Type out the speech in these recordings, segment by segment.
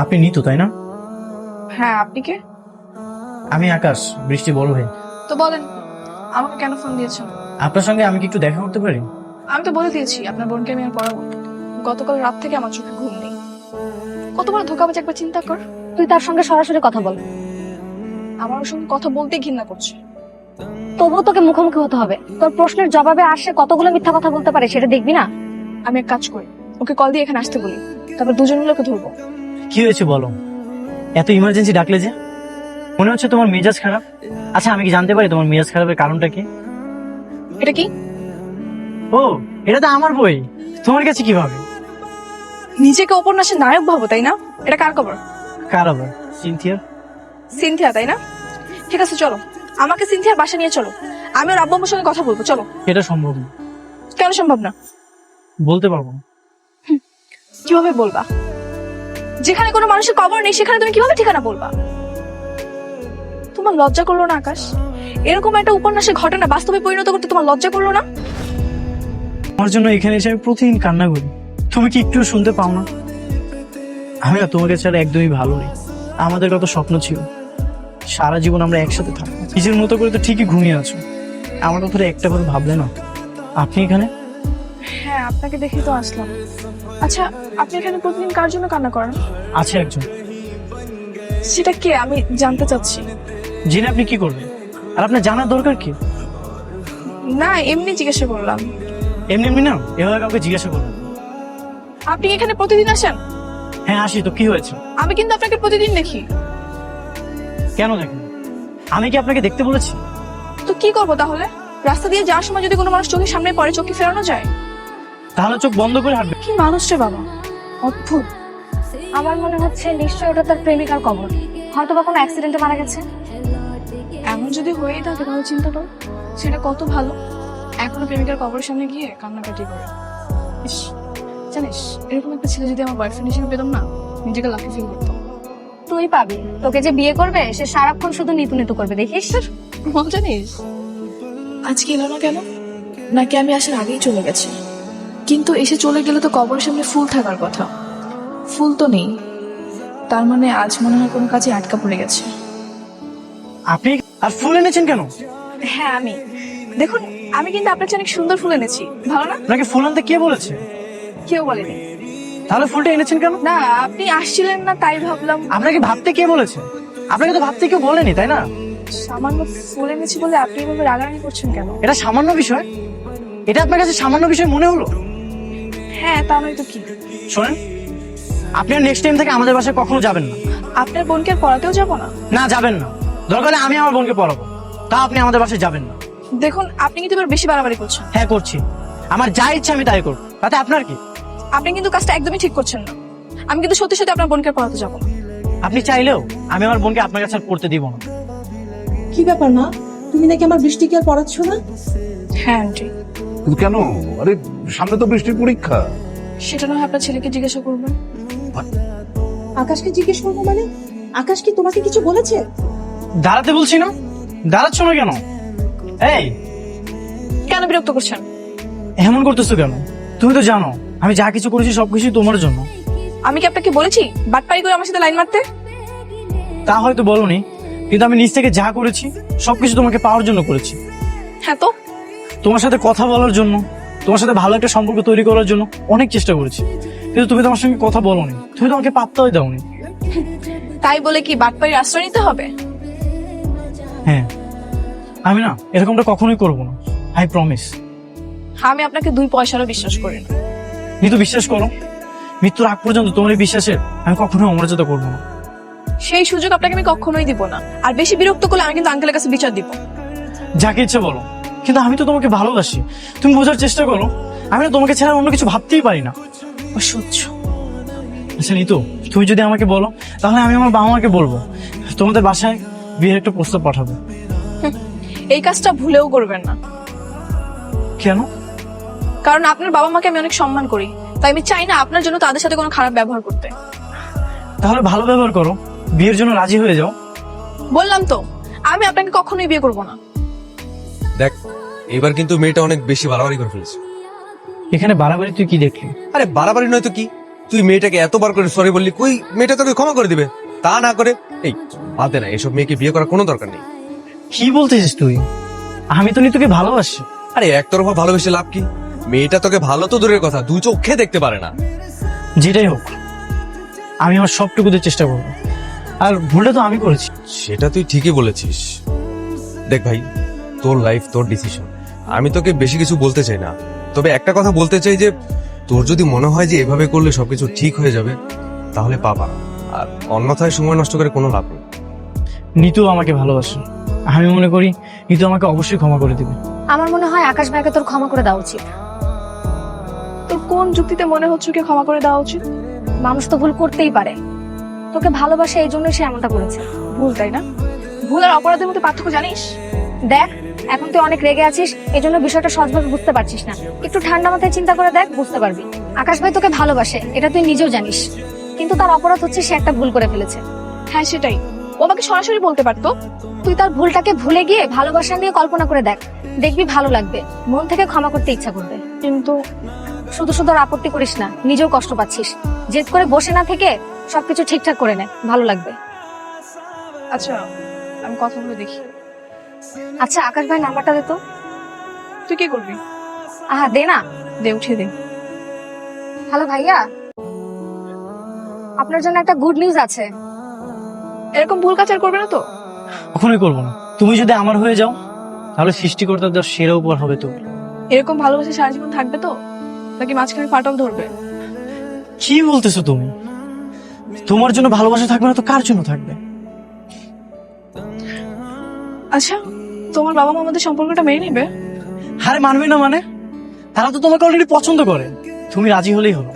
আপনি নিতু তাই না? হ্যাঁ, আপনি কে? আমি আকাশ, বৃষ্টি বড় ভাই। তো বলেন, আমাকে কেন ফোন দিয়েছেন? আপনার সঙ্গে আমি কি একটু দেখা করতে পারি? আমি তো বলে দিয়েছি আপনার বোনকে আমি আর পড়াবো না। গতকাল রাত থেকে আমার চোখে ঘুম নেই। কতবার ধোকাবাজ, একবার চিন্তা কর। তুই তার সঙ্গে সরাসরি কথা বল। আমার ওর সঙ্গে কথা বলতেই ঘৃণা করছে। তবুও তোকে মুখোমুখি হতে হবে। তোর প্রশ্নের জবাবে আসে কতগুলো মিথ্যা কথা বলতে পারে সেটা দেখবি না? আমি এক কাজ করি, ওকে কল দিয়ে এখানে আসতে বলি, তারপর দুজন মিলে ওকে ধরবো। কি হয়েছে বলো? এত ইমার্জেন্সি ডাকলে যে? মনে হচ্ছে তোমার মেজাজ খারাপ। আচ্ছা, আমি কি জানতে পারি তোমার মেজাজ খারাপের কারণটা কি? এটা কি? ও, এটা তো আমার বই। তোমার কাছে কিভাবে? নিজেকে উপন্যাসের নায়ক ভাবো তাই না? এটা কার খবর? কার আবার? সিনথিয়ার। সিনথিয়া তাই না? ঠিক আছে, চলো আমাকে সিনথিয়ার বাসা নিয়ে চলো। আমি ওর আব্বু আম্মুর সঙ্গে কথা বলবো, চলো। এটা সম্ভব না। কেন সম্ভব না? বলতে পারবো না। কিভাবে বলবা? যেখানে কোনো মানুষের কবর নেই সেখানে তুমি কিভাবে ঠিকানা বলবা? তোমার লজ্জা করলো না আকাশ? এরকম একটা উপন্যাসের ঘটনা বাস্তবে পরিণত করতে তোমার লজ্জা করলো না? আমার জন্য এখানে এসে আমি প্রতিদিন কান্না করি। তুমি কি একটু শুনতে পাও না? আমি না তোমাকে ছাড়া একদমই ভালো নেই। আমাদের কত স্বপ্ন ছিল, সারা জীবন আমরা একসাথে থাকবো। নিজের মতো করে তো ঠিকই ঘুমিয়ে আছো। আমার কথাটা একটা বার ভাবলে না? আপনি এখানে? হ্যাঁ, আপনাকে দেখে তো আসলাম। আচ্ছা, আপনি এখানে প্রতিদিন কার জন্য কান্না করেন? আছে একজন। সেটা কে আমি জানতে চাচ্ছি। জেনে আপনি কি করবেন? আর আপনার জানার দরকার কি? না, এমনি জিজ্ঞাসা করলাম। এমনি এমনি না, এভাবে কাউকে জিজ্ঞাসা করবেন। আপনি কি এখানে প্রতিদিন আসেন? হ্যাঁ আসি তো, কি হয়েছে? আমি কিন্তু আপনাকে প্রতিদিন দেখি। কেন দেখেন? আমি কি আপনাকে দেখতে বলেছি? তো কি করবো তাহলে? রাস্তা দিয়ে যাওয়ার সময় যদি কোনো মানুষ চোখের সামনে পড়ে, চোখ কি ফেরানো যায়? তাহলে চোখ বন্ধ করে হাঁটবে। কি মানুষ রে বাবা, অদ্ভুত। আমার মনে হচ্ছে নিশ্চয়ই ওটা তার প্রেমিকার কবর। হয়তো বা কোনো অ্যাক্সিডেন্টে মারা গেছে। এমন যদি হয়েই থাকে তাহলে চিন্তা কর, সেটা কত ভালো। এখনো প্রেমিকার কবরের সামনে গিয়ে কান্নাকাটি করে। ইস, জানিস, এরকম একটা ছেলে যদি আমার বয়ফ্রেন্ড হিসেবে পেতাম না, নিজেকে লাকি ফিল করতাম। তুই পাবি। তোকে যে বিয়ে করবে সে সারাক্ষণ শুধু নিতু নিতু করবে, দেখিস। জানিস আজকে এলো না কেন? নাকি আমি আসার আগেই চলে গেছে? কিন্তু এসে চলে গেলে তো কবরের সামনে ফুল থাকার কথা, ফুল তো নেই। তার মানে আজ মনে হয় কোনো কাজে আটকা পড়ে গেছে। আপনি আর ফুল এনেছেন কেন? হ্যাঁ আমি, দেখুন, আমি কিন্তু আপনার চেয়ে অনেক সুন্দর ফুল এনেছি, ভালো না? আপনাকে ফুল আনতে কে বলেছে? কেউ বলেনি। তাহলে ফুলটা এনেছেন কেন? না, আপনি আসছিলেন না তাই ভাবলাম। আপনাকে ভাবতে কে বলেছে? আপনাকে তো ভাবতে কেউ বলেনি, তাই না? সামান্য ফুল এনেছি বলে আপনি এভাবে রাগারাগি করছেন কেন? এটা সামান্য বিষয়? এটা আপনার কাছে সামান্য বিষয় মনে হলো? হ্যাঁ, তা নয় তো কি। শোনেন, আপনি আর নেক্সট টাইম থেকে আমাদের বাসায় কখনো যাবেন না। আপনার বোনকে আর পড়াতেও যাবো না? না, যাবেন না। দরকার হলে আমি আমার বোনকে পড়াবো, তা আপনি আমাদের বাসায় যাবেন না। দেখুন, আপনি কিন্তু এবার বেশি বাড়াবাড়ি করছেন। হ্যাঁ করছি, আমার যা ইচ্ছা আমি তাই করব, তাতে আপনার কি? আপনি কিন্তু কাজটা একদমই ঠিক করছেন না। আমি কিন্তু সত্যি সত্যি আপনার বোনকে পড়াতে যাবো না। আপনি চাইলেও আমি আমার বোনকে আপনার কাছে আর পড়তে দিব না। কি ব্যাপার মা, তুমি নাকি আমার বৃষ্টিকে আর পড়াচ্ছ না? হ্যাঁ আন্টি। কিন্তু কেন? আরে সামনে তো বৃষ্টির পরীক্ষা। সেটা নয় আপনার ছেলেকে জিজ্ঞাসা করবেন। আকাশকে জিজ্ঞেস করবো মানে? আকাশ কি তোমাকে কিছু বলেছে? দাঁড়াতে বলছি না, দাঁড়াচ্ছ না কেন? এই, কেন বিরক্ত করছেন? এমন করতেছো কেন? তুমি তো জানো আমি যা কিছু করেছি সবকিছু তোমার জন্য। আমি কি আপনাকে বলেছি বাটপারি করে আমার সাথে লাইন মারতে? তা হয়তো বলনি, কিন্তু আমি নিজ থেকে যা করেছি সবকিছু তোমাকে পাওয়ার জন্য করেছি। হ্যাঁ তো? তোমার সাথে কথা বলার জন্য, তোমার সাথে ভালো একটা সম্পর্ক তৈরি করার জন্য অনেক চেষ্টা করেছি, কিন্তু তুমি তো আমার সঙ্গে কথা বলোনি, তুমি তো আমাকে পাত্তাই দাওনি। তাই বলে কি বাটপারির আশ্রয় নিতে হবে? হ্যাঁ, আমি না এরকমটা কখনোই করবো না, আই প্রমিস। আমি আপনাকে 2 পয়সারও বিশ্বাস করি না। কিন্তু বিশ্বাস করো, মৃত্যুর আগ পর্যন্ত তোমার এই বিশ্বাসের আমি কখনোই অমর্যাদা করবো না। সেই সুযোগ আপনাকে আমি কখনোই দিব না। আর বেশি বিরক্ত করলে আমি কিন্তু আঙ্কেলের কাছে বিচার দিব। যাকে ইচ্ছে বলো, কিন্তু আমি তো তোমাকে ভালোবাসি। তুমি বোঝার চেষ্টা করো, আমি না তোমাকে ছাড়া অন্য কিছু ভাবতেই পারি না। অসহ্য। আচ্ছা নিতু, তুমি যদি আমাকে বলো তাহলে আমি আমার বাবা মাকে বলবো তোমাদের বাসায় বিয়ের একটা প্রস্তাব পাঠাবো। এই কাজটা ভুলেও করবেন না। কেন? কারণ আপনার বাবা মাকে আমি অনেক সম্মান করি, তাই আমি চাই না আপনার জন্য তাদের সাথে কোনো খারাপ ব্যবহার করতে। তাহলে ভালো ব্যবহার করো, বিয়ের জন্য রাজি হয়ে যাও। বললাম তো, আমি আপনাকে কখনোই বিয়ে করব না। দেখ, এবার কিন্তু মেয়েটা অনেক বেশি বাড়াবাড়ি করে ফেলেছে। এখানে বাড়াবাড়ি তুই কি দেখলি? আরে বাড়াবাড়ি নয় তো কি, তুই মেয়েটাকে এতবার করে সরি বললি, কই মেয়েটা তোকে ক্ষমা করে দিবে? তা না করে এই বাদে না, এসব মেয়েকে বিয়ে করার কোনো দরকার নেই। কি বলতেছিস তুই? আমি তো নিতুকে ভালোবাসি। আরে একতরফা ভালোবেসে লাভ কি? মেয়েটা তোকে ভালো তো দূরের কথা, দুই চোখে দেখতে পারে না। যেটাই হোক, আমি আমার সবটুকুতে চেষ্টা করবো। আর ভুলটা তো আমি করেছি। সেটা তুই ঠিকই বলেছিস। দেখ ভাই, তোর লাইফ, তোর ডিসিশন। আমি তোকে বেশি কিছু বলতে চাই না, তবে একটা কথা বলতে চাই যে তোর যদি মনে হয় যে এভাবে করলে সবকিছু ঠিক হয়ে যাবে, তাহলে পাবা। আর অন্যথায় সময় নষ্ট করে কোনো লাভ নেই। নিতু আমাকে ভালোবাসে, আমি মনে করি নিতু আমাকে অবশ্যই ক্ষমা করে দিবে। আমার মনে হয় আকাশ ভাইকে তোর ক্ষমা করে দেওয়া উচিত। তোর কোন যুক্তিতে মনে হচ্ছে ওকে ক্ষমা করে দেওয়া উচিত? মানুষ তো ভুল করতেই পারে, তোকে ভালোবাসে এই জন্যই সে এমনটা করেছে। ভুল, তাই না? ভুল আর অপরাধের মধ্যে পার্থক্য জানিস? দেখ, এখন তুই অনেক রেগে আছিস, এই জন্য বিষয়টা সহজভাবে বুঝতে পারছিস না। একটু ঠান্ডা মাথায় চিন্তা করে দেখ, বুঝতে পারবি। আকাশ ভাই তোকে ভালোবাসে, এটা তুই নিজেও জানিস, কিন্তু তার অপরাধ হচ্ছে সে একটা ভুল করে ফেলেছে। হ্যাঁ সেটাই, ও আমাকে সরাসরি বলতে পারতো। তুই তার ভুলটাকে ভুলে গিয়ে ভালোবাসা নিয়ে কল্পনা করে দেখ, দেখবি ভালো লাগবে, মন থেকে ক্ষমা করতে ইচ্ছা করবে। কিন্তু শুধু শুধু আর আপত্তি করিস না, নিজেও কষ্ট পাচ্ছিস। জেদ করে বসে না থেকে সবকিছু ঠিকঠাক করে নে, ভালো লাগবে। আচ্ছা, আমি কথা বলে দেখি। আচ্ছা, আকাশ ভাই নাম্বারটা দে তো। তুই কি করবি? আহা, দে না। দে, উঠিয়ে দে। হ্যালো ভাইয়া, আপনার জন্য একটা গুড নিউজ আছে। এরকম ভুল কাজ আর করবে না তো? কখনোই করবো না। তুমি যদি আমার হয়ে যাও, তাহলে সৃষ্টিকর্তার দেওয়া সেরা উপহার হবে তুমি। এরকম ভালোবাসা সারা জীবন থাকবে তো, নাকি মাঝখানে ফাটল ধরবে? কি বলতেছো তুমি? তোমার জন্য ভালোবাসা থাকবে না তো কার জন্য থাকবে? আচ্ছা, তোমার বাবা মা আমাদের সম্পর্কটা মেনে নেবে? আরে মানবে না মানে? তারা তো তোমাকে অলরেডি পছন্দ করে, তুমি রাজি হলেই হলো।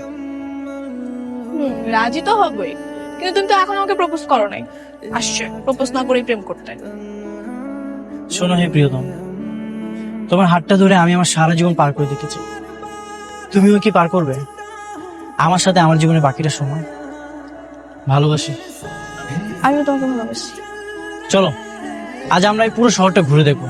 রাজি তো হবেই, কিন্তু তুমি তো এখন আমাকে প্রপোজ করো নাই। আসছে প্রপোজ না করেই প্রেম করতে। শোনো হে প্রিয়তম, তোমার হাতটা ধরে আমি আমার সারা জীবন পার করে দিতে চাই। তুমিও কি পার করবে আমার সাথে আমার জীবনে বাকিটা সময়? ভালোবাসি। আমিও তোমাকে ভালোবাসি। চলো আজ আমরা এই পুরো শহরটা ঘুরে দেখবো।